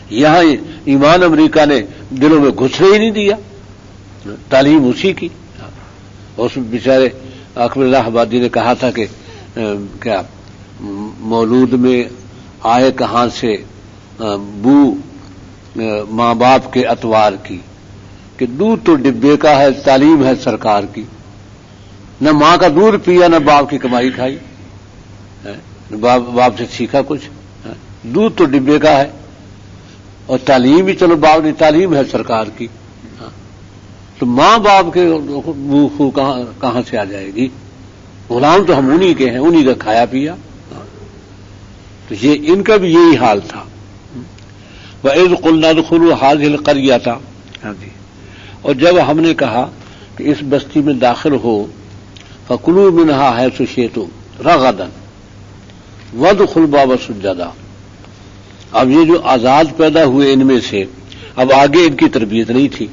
یہاں ایمان امریکہ نے دلوں میں گھسنے ہی نہیں دیا، تعلیم اسی کی. اس بیچارے اکبر اللہ آبادی نے کہا تھا کہ کیا مولود میں آئے کہاں سے بو ماں باپ کے اتوار کی، کہ دودھ تو ڈبے کا ہے، تعلیم ہے سرکار کی. نہ ماں کا دودھ پیا نہ باپ کی کمائی کھائی، باپ سے سیکھا کچھ. دودھ تو ڈبے کا ہے اور تعلیم بھی چلو باپ نے تعلیم ہے سرکار کی، تو ماں باپ کے بو کہاں سے آ جائے گی؟ غلام تو ہم انہی کے ہیں، انہی کا کھایا پیا. تو یہ ان کا بھی یہی حال تھا. وَإِذْ قُلْنَا ادْخُلُوا هَٰذِهِ الْقَرْيَةَ، اور جب ہم نے کہا کہ اس بستی میں داخل ہو، فَكُلُوا مِنْهَا حَيْثُ شِئْتُمْ رَغَدًا وَادْخُلُوا الْبَابَ سُجَّدًا. اب یہ جو آزاد پیدا ہوئے ان میں سے، اب آگے ان کی تربیت نہیں تھی.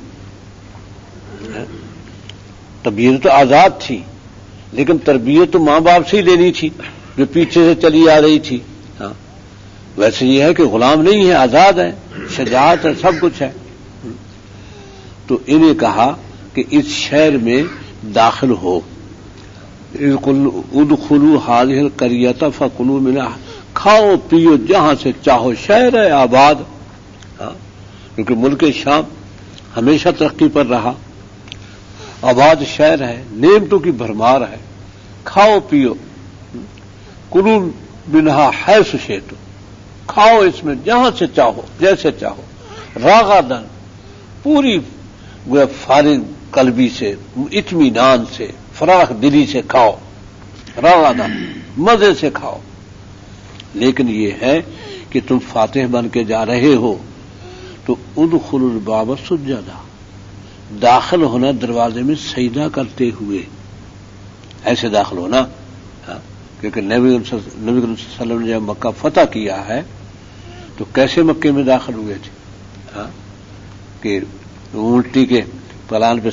تربیت تو آزاد تھی لیکن تربیت تو ماں باپ سے ہی لینی تھی جو پیچھے سے چلی آ رہی تھی. ویسے یہ ہے کہ غلام نہیں ہے، آزاد ہے، شجاعت ہے، سب کچھ ہے. تو انہیں کہا کہ اس شہر میں داخل ہو. ادخلوا هذه القرية فكلوا منها، کھاؤ پیو جہاں سے چاہو، شہر ہے آباد. کیونکہ ملک شام ہمیشہ ترقی پر رہا، آباد شہر ہے، نعمتوں کی بھرمار ہے. کھاؤ پیو، کلوا منها حیث شئتم، کھاؤ اس میں جہاں سے چاہو جیسے چاہو. راغدن، پوری فارغ قلبی سے، اطمینان سے، فراخ دلی سے کھاؤ. راغدن، مزے سے کھاؤ. لیکن یہ ہے کہ تم فاتح بن کے جا رہے ہو تو ادخلوا الباب سجدا، داخل ہونا دروازے میں سجدہ کرتے ہوئے، ایسے داخل ہونا. کیونکہ نبی صلی اللہ علیہ وسلم نے جب مکہ فتح کیا ہے تو کیسے مکے میں داخل ہوئے تھے؟ کہ اونٹی کے پلان پہ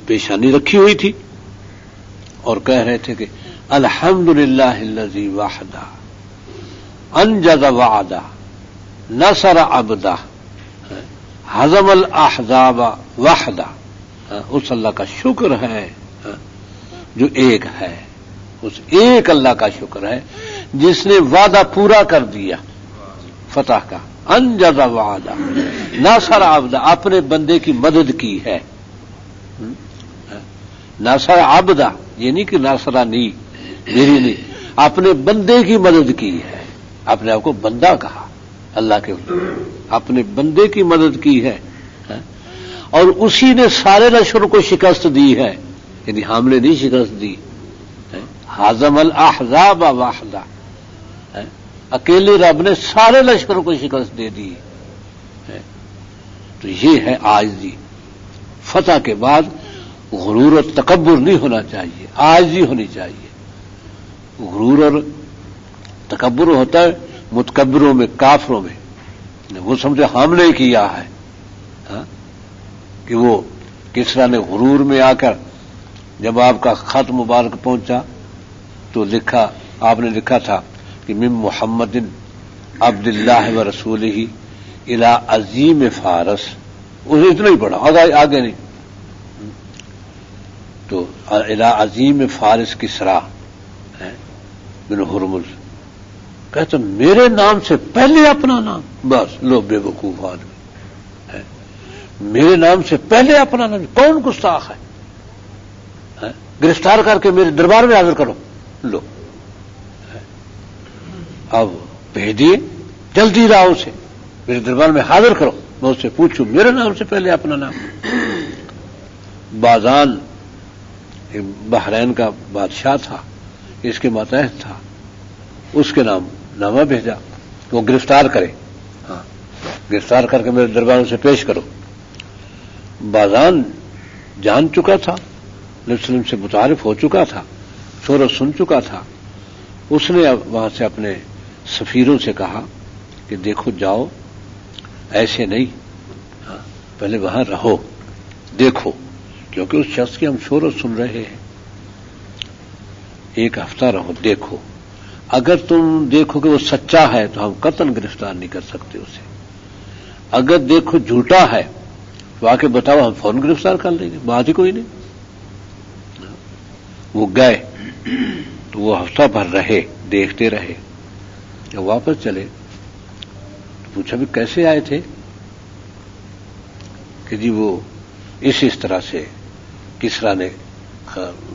پیشانی رکھی ہوئی تھی اور کہہ رہے تھے کہ الحمدللہ الذی وحدہ انجز وعدہ نصر عبدہ ہزم الاحزاب وحدہ. اس اللہ کا شکر ہے جو ایک ہے، اس ایک اللہ کا شکر ہے جس نے وعدہ پورا کر دیا فتح کا. انجز وعدہ نصر عبدہ، اپنے بندے کی مدد کی ہے. نصر عبدہ یہ نہیں کہ ناصرانی میری نہیں، اپنے بندے کی مدد کی ہے. اپنے آپ کو بندہ کہا، اللہ کے اپنے بندے کی مدد کی ہے. اور اسی نے سارے لشکر کو شکست دی ہے، یعنی ہم نے نہیں شکست دی. ہزم الاحزاب وحدہ، اکیلے رب نے سارے لشکر کو شکست دے دی. تو یہ ہے عاجزی. فتح کے بعد غرور اور تکبر نہیں ہونا چاہیے، عاجزی ہونی چاہیے. غرور اور تکبر ہوتا ہے متکبروں میں، کافروں میں. وہ سمجھے ہم نے کیا ہے، کہ وہ کسرا نے غرور میں آ کر جب آپ کا خط مبارک پہنچا تو لکھا، آپ نے لکھا تھا کہ من محمد عبد اللہ و رسولہ الی عظیم فارس. اسے اتنا ہی پڑھا، آگے نہیں. تو الی عظیم فارس کسرا بن ہرمز، کہتے میرے نام سے پہلے اپنا نام، بس لو بے وقوف آدمی، میرے نام سے پہلے اپنا نام. کون گستاخ ہے؟ گرفتار کر کے میرے دربار میں حاضر کرو. لو اب بھیج دیے، جلدی لاؤ اسے میرے دربار میں حاضر کرو، میں اس سے پوچھوں میرے نام سے پہلے اپنا نام. بازان بحرین کا بادشاہ تھا، اس کے ماتحت تھا، اس کے نام نامہ بھیجا وہ گرفتار کرے. گرفتار کر کے میرے دربار سے پیش کرو. بازان جان چکا تھا، نبی صلی اللہ علیہ وسلم سے متعارف ہو چکا تھا، شہرت سن چکا تھا. اس نے وہاں سے اپنے سفیروں سے کہا کہ دیکھو جاؤ، ایسے نہیں، پہلے وہاں رہو، دیکھو، کیونکہ اس شخص کی ہم شہرت سن رہے ہیں. ایک ہفتہ رہو، دیکھو. اگر تم دیکھو کہ وہ سچا ہے تو ہم قطعاً گرفتار نہیں کر سکتے اسے. اگر دیکھو جھوٹا ہے تو آ کے بتاؤ، ہم فوراً گرفتار کر لیں گے، بات ہی کوئی نہیں۔ وہ گئے تو وہ ہفتہ بھر رہے، دیکھتے رہے، جب واپس چلے تو پوچھا بھی کیسے آئے تھے؟ کہ جی وہ اس طرح سے کسریٰ نے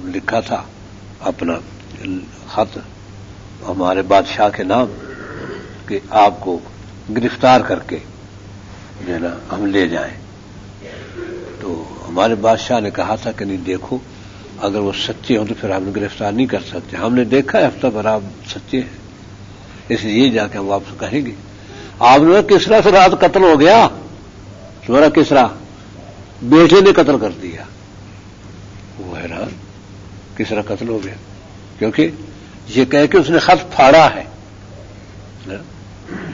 لکھا تھا اپنا خط ہمارے بادشاہ کے نام کہ آپ کو گرفتار کر کے جو ہے نا ہم لے جائیں۔ تو ہمارے بادشاہ نے کہا تھا کہ نہیں دیکھو، اگر وہ سچے ہوں تو پھر ہم گرفتار نہیں کر سکتے، ہم نے دیکھا ہے ہفتہ بھر آپ سچے ہیں، اس لیے جا کے ہم واپس کہیں گے۔ آپ نے کسریٰ سے رات قتل ہو گیا، تمہارا کسریٰ بیٹے نے قتل کر دیا۔ وہ حیران، کسریٰ قتل ہو گیا کیونکہ یہ کہہ کے اس نے خط پھاڑا ہے،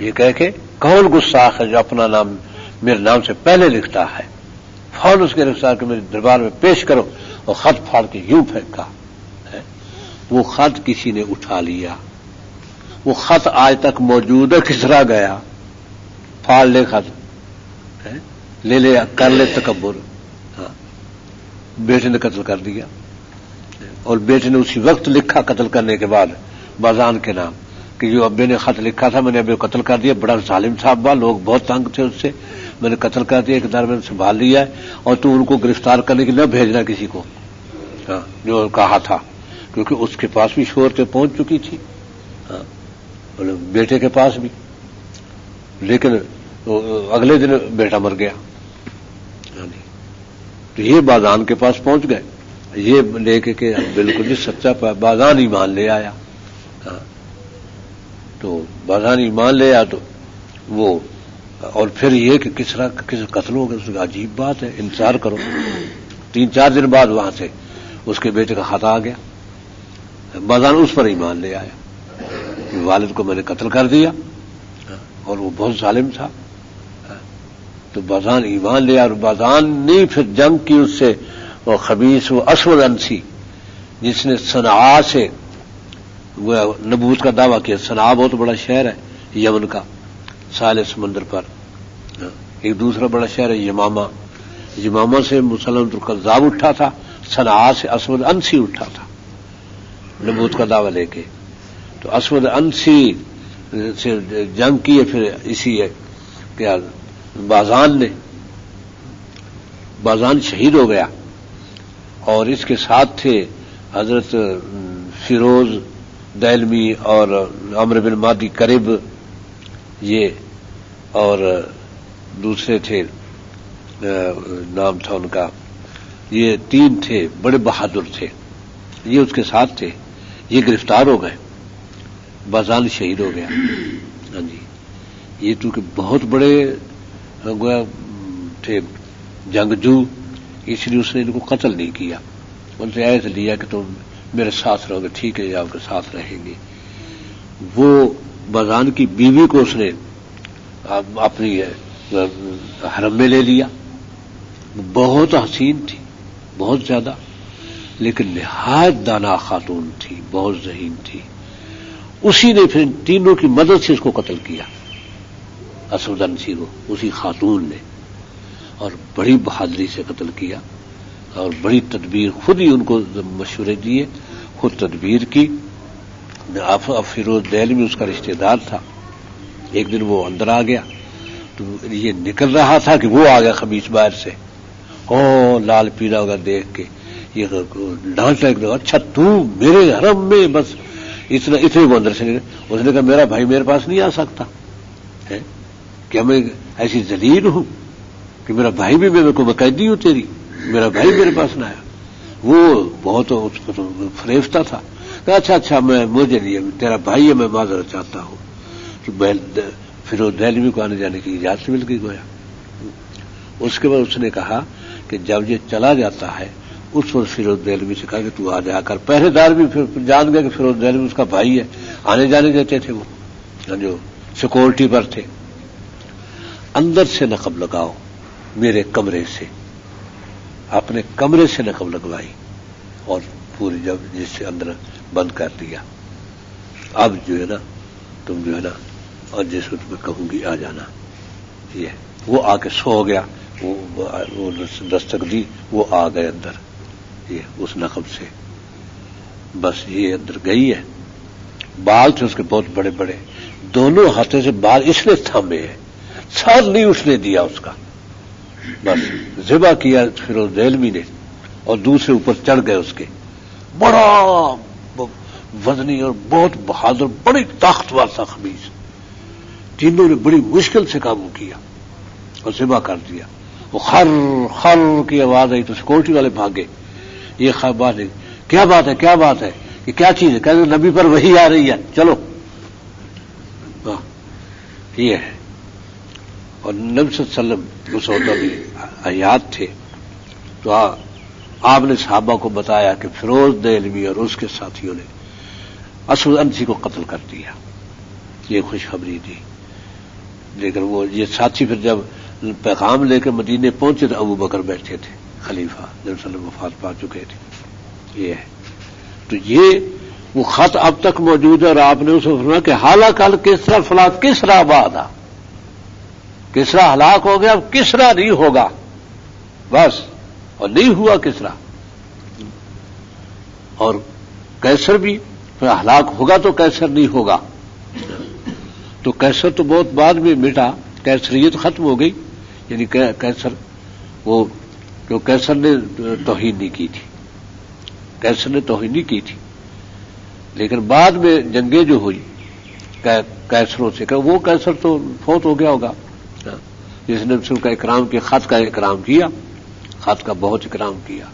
یہ کہہ کے کون گستاخ ہے جو اپنا نام میرے نام سے پہلے لکھتا ہے، فوراً اس کے گرفتار کے میرے دربار میں پیش کرو، اور خط پھاڑ کے یوں پھینکا۔ وہ خط کسی نے اٹھا لیا، وہ خط آج تک موجود ہے، کسریٰ گیا پھاڑ لے خط، لے لے کر لے تکبر، بیٹے نے قتل کر دیا، اور بیٹے نے اسی وقت لکھا قتل کرنے کے بعد بازان کے نام کہ جو ابے نے خط لکھا تھا میں نے ابے کو قتل کر دیا، بڑا ظالم تھا ابا، لوگ بہت تنگ تھے اس سے، میں نے قتل کر دیا، اقتدار میں نے سنبھال لیا ہے، اور تو ان کو گرفتار کرنے کے لیے نہ بھیجنا کسی کو، جو کہا تھا، کیونکہ اس کے پاس بھی شہرت پہنچ چکی تھی، بیٹے کے پاس بھی، لیکن اگلے دن بیٹا مر گیا، تو یہ بازان کے پاس پہنچ گئے، یہ لے کے کہ بالکل ہی سچا بازان ایمان لے آیا، تو بازان ایمان لے آیا، تو وہ اور پھر یہ کہ کسریٰ قتل ہو گیا، اس کا عجیب بات ہے، انتظار کرو، 3-4 دن بعد وہاں سے اس کے بیٹے کا خط آ گیا، بازان اس پر ایمان لے آیا کہ والد کو میں نے قتل کر دیا، اور وہ بہت ظالم تھا، تو بازان ایمان لیا، اور بازان نے پھر جنگ کی اس سے، وہ خبیث وہ اسود انسی جس نے صنعاء سے وہ نبوت کا دعویٰ کیا۔ صنعاء بہت بڑا شہر ہے یمن کا، ساحل سمندر پر، ایک دوسرا بڑا شہر ہے یمامہ، یمامہ سے مسلمۃ الکذاب اٹھا تھا، صنعاء سے اسود انسی اٹھا تھا نبوت کا دعویٰ لے کے، تو اسود انسی سے جنگ کی ہے، پھر اسی ہے کیا بازان شہید ہو گیا، اور اس کے ساتھ تھے حضرت فیروز دہلوی اور عمرو بن مادی کرب، یہ اور دوسرے تھے نام تھا ان کا، یہ 3 تھے بڑے بہادر تھے، یہ اس کے ساتھ تھے، یہ گرفتار ہو گئے، بازان شہید ہو گیا۔ ہاں جی، یہ چونکہ بہت بڑے گویا تھے جنگجو، اس لیے اس نے ان کو قتل نہیں کیا، ان سے عہد لیا کہ تم میرے ساتھ رہو گے، ٹھیک ہے، آپ کے ساتھ رہیں گے۔ وہ بازان کی بیوی کو اس نے اپنی حرم میں لے لیا، بہت حسین تھی، بہت زیادہ، لیکن نہایت دانا خاتون تھی، بہت ذہین تھی، اسی نے پھر ان تینوں کی مدد سے اس کو قتل کیا، اسود انسی کو، اسی خاتون نے، اور بڑی بہادری سے قتل کیا، اور بڑی تدبیر، خود ہی ان کو مشورے دیے، خود تدبیر کی۔ فیروز دہلوی اس کا رشتہ دار تھا، ایک دن وہ اندر آ گیا تو یہ نکل رہا تھا کہ وہ آ گیا خبیث باہر سے، لال پیلا ہوگا دیکھ کے، یہ ڈانٹا ایک دم، اچھا تو میرے حرم میں، بس اتنے وہ اندر سے نکلے، اس نے کہا میرا بھائی میرے پاس نہیں آ سکتا ہے، کیا میں ایسی ذلیل ہوں کہ میرا بھائی بھی میرے کو قیدی ہوں تیری، میرا بھائی میرے پاس نہ آیا۔ وہ بہت اس کو فریفتہ تھا، کہا اچھا مجھے لیے تیرا بھائی ہے، میں معذرت چاہتا ہوں، تو فیروز دہلوی کو آنے جانے کی اجازت مل گئی گویا۔ اس کے بعد اس نے کہا کہ جب یہ چلا جاتا ہے اس وقت فیروز دہلوی سے کہا کہ تو آ جا کر، پہرے دار بھی پھر جان گیا کہ فیروز دہلوی اس کا بھائی ہے، آنے جانے دیتے تھے وہ جو سیکورٹی پر تھے۔ اندر سے نقب لگاؤ میرے کمرے سے، اپنے کمرے سے نقب لگوائی، اور پوری جب جس سے اندر بند کر دیا، اب جو ہے نا تم جو ہے نا، اور جس کو تمہیں کہوں گی آ جانا، یہ وہ آ کے سو گیا، وہ دستک دی، وہ آ گئے اندر، یہ اس نقب سے بس یہ اندر گئی ہے. بال تھے اس کے بہت بڑے بڑے، دونوں ہاتھوں سے بال اس نے تھامے ہیں، سر نہیں اٹھنے دیا اس کا، بس ذبح کیا فیروز دہلوی نے، اور دوسرے اوپر چڑھ گئے اس کے. بڑا وزنی اور بہت بہادر، بڑی طاقتور تھا خمیس. تینوں نے بڑی مشکل سے قابو کیا اور ذبح کر دیا. وہ خر خر کی آواز آئی تو سیکورٹی والے بھاگے. یہ بات ہے، کیا بات ہے، کیا بات ہے، یہ کیا چیز ہے؟ کہتے نبی پر وحی آ رہی ہے، چلو. یہ ہے. اور نبی صلی اللہ علیہ وسلم اس وقت بھی حیات تھے تو آپ نے صحابہ کو بتایا کہ فیروز دہلوی اور اس کے ساتھیوں نے اسود انسی کو قتل کر دیا. یہ خوشخبری دی. لیکن وہ یہ ساتھی پھر جب پیغام لے کے مدینے پہنچے تو ابو بکر بیٹھے تھے، خلیفہ، نبی صلی اللہ علیہ وسلم وفات پا چکے تھے. یہ ہے. تو یہ وہ خط اب تک موجود ہے، اور آپ نے اسے فرمایا کہ حالہ کل کسرا فلاں کسرا آباد آ، کسرا ہلاک ہو گیا، اب کسرا نہیں ہوگا بس. اور نہیں ہوا کسرا. اور کیسر بھی ہلاک ہوگا تو کیسر نہیں ہوگا. تو کیسر تو بہت بعد میں مٹا، کیسریت ختم ہو گئی. یعنی کیسر وہ جو کیسر نے توہین نہیں کی تھی، کیسر نے توہین نہیں کی تھی، لیکن بعد میں جنگیں جو ہوئی کیسروں سے، کہ وہ کیسر تو فوت ہو گیا ہوگا جس نے اس کا اکرام کیا، خط کا اکرام کیا، خط کا بہت اکرام کیا.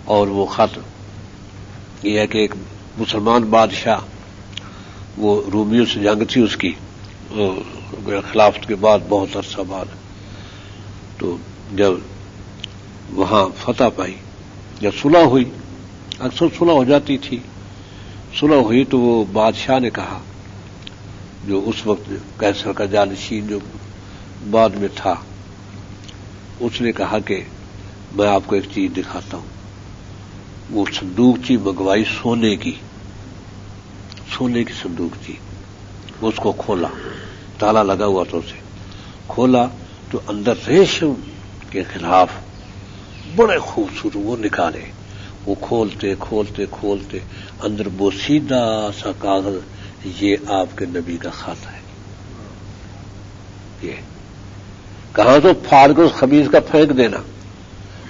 اور وہ خط یہ ہے کہ ایک مسلمان بادشاہ، وہ رومیوں سے جنگ تھی اس کی خلافت کے بعد بہت عرصہ بعد، تو جب وہاں فتح پائی، جب صلح ہوئی، اکثر صلح ہو جاتی تھی، صلح ہوئی تو وہ بادشاہ نے کہا، جو اس وقت کیسر کا جانشین جو بعد میں تھا، اس نے کہا کہ میں آپ کو ایک چیز دکھاتا ہوں. وہ صندوق تھی منگوائی سونے کی صندوق تھی. اس کو کھولا، تالا لگا ہوا تھا، اسے کھولا تو اندر ریشم کے خلاف بڑے خوبصورت وہ نکالے. وہ کھولتے کھولتے کھولتے اندر وہ سیدھا سا کاغذ، یہ آپ کے نبی کا خط ہے. یہ کہاں تو پھاڑ کے اس خمیز کا پھینک دینا،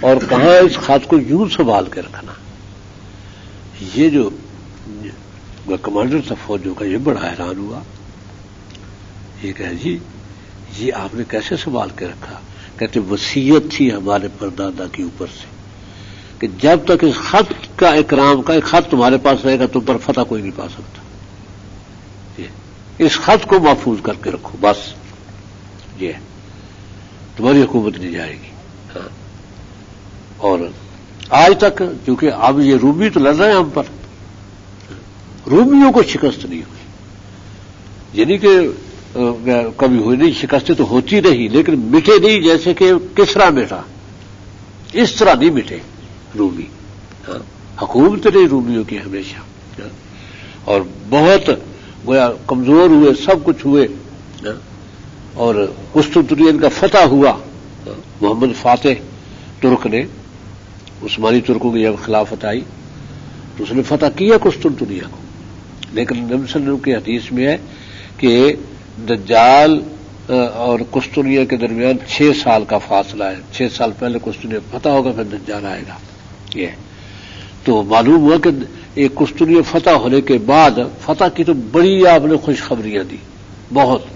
اور کہاں اس خط کو یوں سنبھال کے رکھنا. یہ جو کمانڈر تھا فوجوں کا، یہ بڑا حیران ہوا. یہ کہ جی یہ آپ نے کیسے سنبھال کے رکھا؟ کہتے وصیت تھی ہمارے پردادا کے اوپر سے کہ جب تک اس خط کا اکرام کا، ایک خط تمہارے پاس رہے گا تم پر فتح کوئی نہیں پا سکتا. اس خط کو محفوظ کر کے رکھو بس، یہ تمہاری حکومت نہیں جائے گی. ہاں. اور آج تک کیونکہ اب یہ رومی تو لڑ رہے ہیں ہم پر، رومیوں کو شکست نہیں ہوئی، یعنی کہ کبھی ہوئی نہیں، شکستیں تو ہوتی رہی لیکن مٹے نہیں جیسے کہ کسرا مٹا، اس طرح نہیں مٹے رومی. ہاں. حکومت رہی رومیوں کی ہمیشہ. ہاں. اور بہت گویا کمزور ہوئے، سب کچھ ہوئے. ہاں. اور قسطنطنیہ کا فتح ہوا. محمد فاتح ترک نے، عثمانی ترکوں کی جب خلافت آئی تو اس نے فتح کیا قسطنطنیہ کو. لیکن نبی صلی اللہ علیہ وسلم کی حدیث میں ہے کہ دجال اور قسطنطنیہ کے درمیان 6 سال کا فاصلہ ہے. 6 سال پہلے قسطنطنیہ فتح ہوگا، پھر دجال آئے گا. یہ تو معلوم ہوا کہ ایک قسطنطنیہ فتح ہونے کے بعد فتح کی تو بڑی آپ نے خوشخبریاں دی بہت.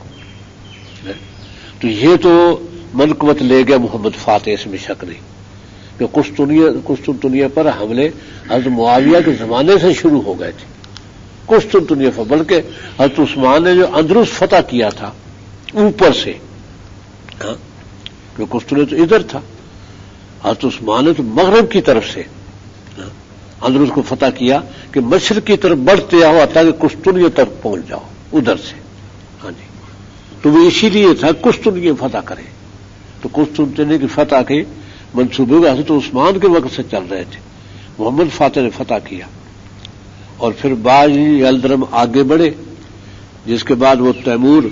تو یہ تو منقبت لے گیا محمد فاتح، اس میں شک نہیں کہ قسطنطنیہ پر حملے حضرت معاویہ کے زمانے سے شروع ہو گئے تھے. قسطنطنیہ پر بلکہ حضرت عثمان نے جو اندرس فتح کیا تھا اوپر سے، ہاں، کہ قسطنطنیہ تو ادھر تھا، حضرت عثمان نے تو مغرب کی طرف سے اندرس کو فتح کیا کہ مشرق کی طرف بڑھتے آؤ تاکہ قسطنطنیہ تک پہنچ جاؤ ادھر سے. ہاں جی. تو وہ اسی لیے تھا قسطنطنیہ فتح کرے. تو قسطنطنیہ کی فتح کے منصوبے حضرت عثمان کے وقت سے چل رہے تھے. محمد فاتح نے فتح کیا اور پھر بعض یلدرم آگے بڑھے، جس کے بعد وہ تیمور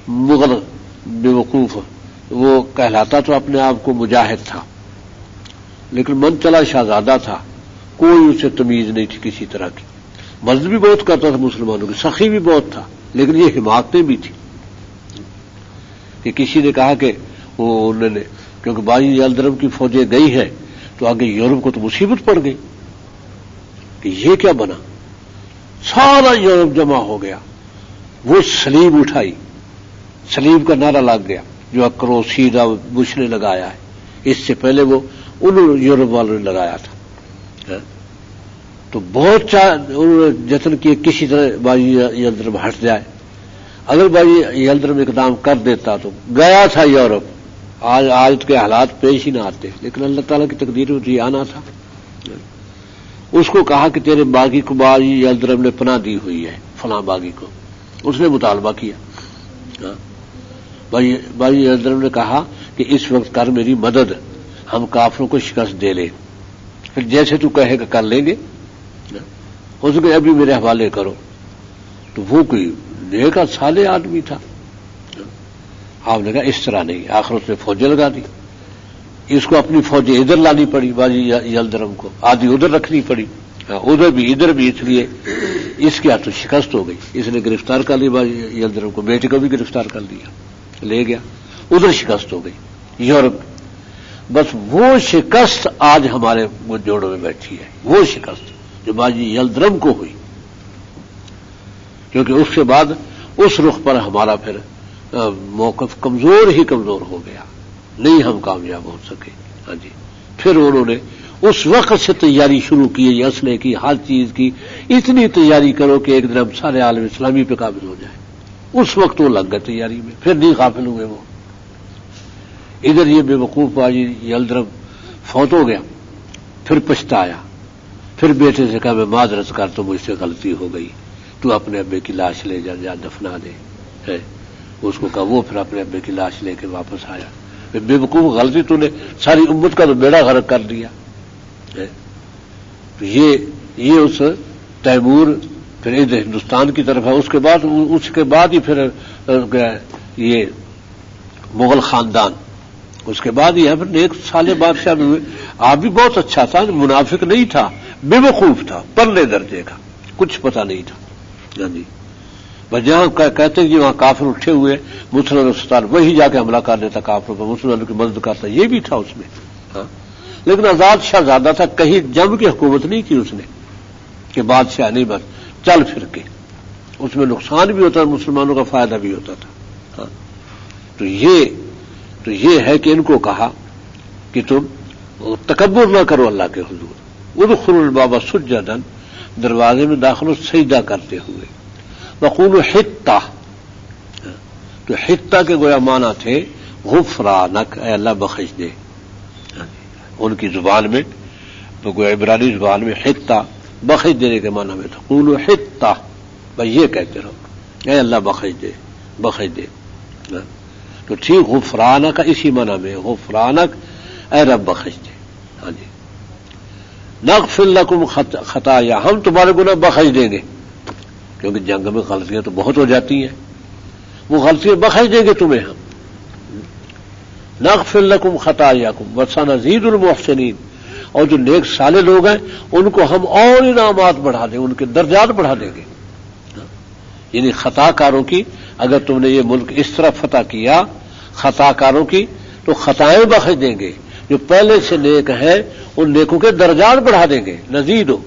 مغل بیوقوف وہ کہلاتا تو اپنے آپ کو مجاہد تھا، لیکن من چلا شہزادہ تھا، کوئی اسے تمیز نہیں تھی کسی طرح کی، مدد بھی بہت کرتا تھا مسلمانوں کی، سخی بھی بہت تھا، لیکن یہ حماقتیں بھی تھی کہ کسی نے کہا کہ وہ انہوں نے کیونکہ بائی یلدرم کی فوجیں گئی ہیں تو آگے یورپ کو تو مصیبت پڑ گئی کہ یہ کیا بنا، سارا یورپ جمع ہو گیا، وہ سلیب اٹھائی، سلیب کا نعرہ لگ گیا جو اکرو سیدھا بش نے لگایا ہے، اس سے پہلے وہ انہوں یورپ والوں نے لگایا تھا، تو بہت انہوں نے جتن کیے کسی طرح بائی یلدرم ہٹ جائے، اگر بائی یلدرم اقدام کر دیتا تو گیا تھا یورپ، آج کے حالات پیش ہی نہ آتے، لیکن اللہ تعالیٰ کی تقدیر میں تو یہ آنا تھا۔ اس کو کہا کہ تیرے باغی کو بائی یلدرم نے پناہ دی ہوئی ہے، فلاں باغی کو، اس نے مطالبہ کیا، بائی یلدرم نے کہا کہ اس وقت کر میری مدد، ہم کافروں کو شکست دے لیں، پھر جیسے تو کہے گا کر لیں گے، اس کو ابھی میرے حوالے کرو، تو وہ کوئی نیک صالح آدمی تھا، آپ نے کہا اس طرح نہیں، آخر اس نے فوجیں لگا دی، اس کو اپنی فوجیں ادھر لانی پڑی باجی یلدرم کو، آدھی ادھر رکھنی پڑی، ادھر بھی ادھر بھی، اس لیے اس کی تو شکست ہو گئی، اس نے گرفتار کر لیا باجی یلدرم کو، بیٹے کو بھی گرفتار کر لیا، لے گیا، ادھر شکست ہو گئی یورپ، بس وہ شکست آج ہمارے جوڑوں میں بیٹھی ہے، وہ شکست جو باجی یلدرم کو ہوئی، کیونکہ اس کے بعد اس رخ پر ہمارا پھر موقف کمزور ہی کمزور ہو گیا، نہیں ہم کامیاب ہو سکے، ہاں جی، پھر انہوں نے اس وقت سے تیاری شروع کی، اسلحے کی، ہر چیز کی، اتنی تیاری کرو کہ ایک دن ہم سارے عالم اسلامی پہ قابض ہو جائیں، اس وقت وہ لگ گئے تیاری میں، پھر نہیں غافل ہوئے وہ، ادھر یہ بے وقوف باجی یلدرم فوت ہو گیا، پھر پچھتایا، پھر بیٹے سے کہا میں معذرت کر تو مجھ سے غلطی ہو گئی، تو اپنے ابے کی لاش لے جا دفنا دے، ہے اس کو کہا، وہ پھر اپنے ابے کی لاش لے کے واپس آیا، بے وقوف غلطی تو نے ساری امت کا تو بیڑا غرق کر دیا، تو یہ اس تیمور پھر ادھر ہندوستان کی طرف ہے، اس کے بعد ہی پھر یہ مغل خاندان، اس کے بعد یہ پھر نیک صالح بادشاہ بھی ہوئے، آپ بھی بہت اچھا تھا، منافق نہیں تھا، بے وقوف تھا، پرلے درجے کا، کچھ پتہ نہیں تھا، جی بس جہاں کہتے ہیں کہ وہاں کافر اٹھے ہوئے مسلمان ستار، وہی جا کے حملہ کر دیتا کافروں پر، مسلمانوں کی مدد کرتا، یہ بھی تھا اس میں، ہاں، لیکن آزاد شہزادہ تھا، کہیں جم کی حکومت نہیں کی اس نے کہ بادشاہ نہیں، بس چل پھر کے، اس میں نقصان بھی ہوتا، مسلمانوں کا فائدہ بھی ہوتا تھا، ہاں، تو یہ ہے کہ ان کو کہا کہ تم تکبر نہ کرو اللہ کے حضور، ادخلوا الباب سجدا، دروازے میں داخل ہو سجدہ کرتے ہوئے، وقولوا حطہ، تو حطہ کے گویا معنی تھے غفرانک، اے اللہ بخش دے، ان کی زبان میں تو گویا عبرانی زبان میں حطہ بخش دینے کے معنی میں تھا، قولوا حطہ، بس یہ کہتے رہو اے اللہ بخش دے بخش دے، تو ٹھیک غفرانک اسی معنی میں، غفرانک اے رب بخش دے، ہاں جی، نغفر لکم خطایا، ہم تمہارے گناہ بخش دیں گے، کیونکہ جنگ میں غلطیاں تو بہت ہو جاتی ہیں، وہ غلطیاں بخش دیں گے تمہیں ہم، نغفر لکم خطایاکم وسنزید المحسنین، اور جو نیک صالح لوگ ہیں ان کو ہم اور انعامات بڑھا دیں، ان کے درجات بڑھا دیں گے، یعنی خطا کاروں کی، اگر تم نے یہ ملک اس طرح فتح کیا خطا کاروں کی تو خطائیں بخش دیں گے، جو پہلے سے نیک ہیں ان نیکوں کے درجات بڑھا دیں گے، نزید ہو،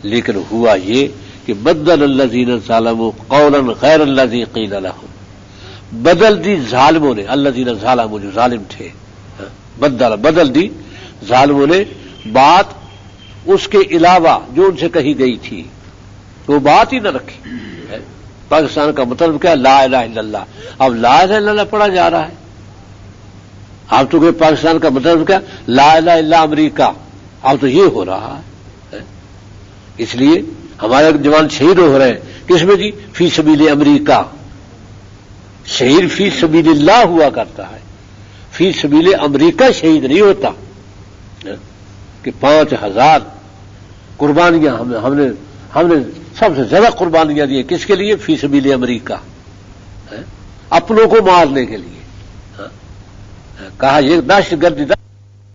لیکن ہوا یہ کہ بدل الذین ظلموا قولا غیر الذی قیل لهم، بدل دی ظالموں نے، الذین ظلموا جو ظالم تھے، بدل دی ظالموں نے بات اس کے علاوہ جو ان سے کہی گئی تھی، وہ بات ہی نہ رکھی، پاکستان کا مطلب کیا، لا الہ الا اللہ، اب لا الہ الا اللہ پڑھا جا رہا ہے، اب تو کہ پاکستان کا مطلب کیا، لا الہ الا امریکہ، اب تو یہ ہو رہا ہے، اس لیے ہمارے جوان شہید ہو رہے ہیں، کس میں جی، فی سبیل امریکہ، شہید فی سبیل اللہ ہوا کرتا ہے، فی سبیل امریکہ شہید نہیں ہوتا، کہ 5000 قربانیاں ہم نے سب سے زیادہ قربانیاں دی کس کے لیے، فی سبیل امریکہ، اپنوں کو مارنے کے لیے، کہا یہ دہشت گردی